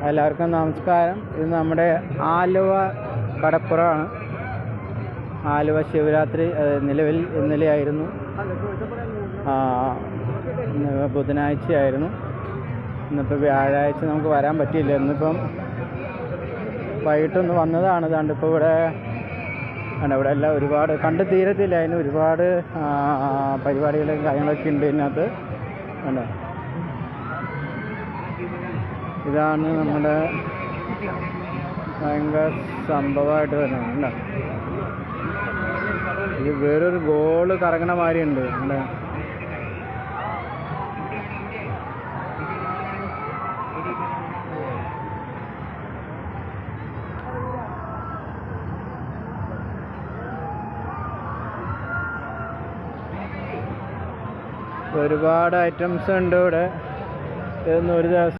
എല്ലാവർക്കും നമസ്കാരം. ഇത് നമ്മുടെ ആലുവ കടപ്പുറമാണ്. ആലുവ ശിവരാത്രി നിലവിൽ ഇന്നലെയായിരുന്നു, ബുധനാഴ്ചയായിരുന്നു. ഇന്നിപ്പോൾ വ്യാഴാഴ്ച നമുക്ക് വരാൻ പറ്റിയില്ല. ഇന്നിപ്പം വൈകിട്ടൊന്ന് വന്നതാണ്. ഇതാണ്ട് ഇപ്പോൾ ഇവിടെ എല്ലാം ഒരുപാട് കണ്ടു തീരത്തില്ല. അതിന് ഒരുപാട് പരിപാടികളും കാര്യങ്ങളൊക്കെ ഉണ്ട് ഇതിനകത്ത്. കണ്ടോ, ഇതാണ് നമ്മുടെ ഭയങ്കര സംഭവമായിട്ട് വരുന്നത്. ഇത് വേറൊരു ഗോള് കറങ്ങണ മാതിരി ഉണ്ട്. നമ്മുടെ ഒരുപാട് ഐറ്റംസ് ഉണ്ട് ഇവിടെ. ഇതൊന്നും ഒരു ദിവസം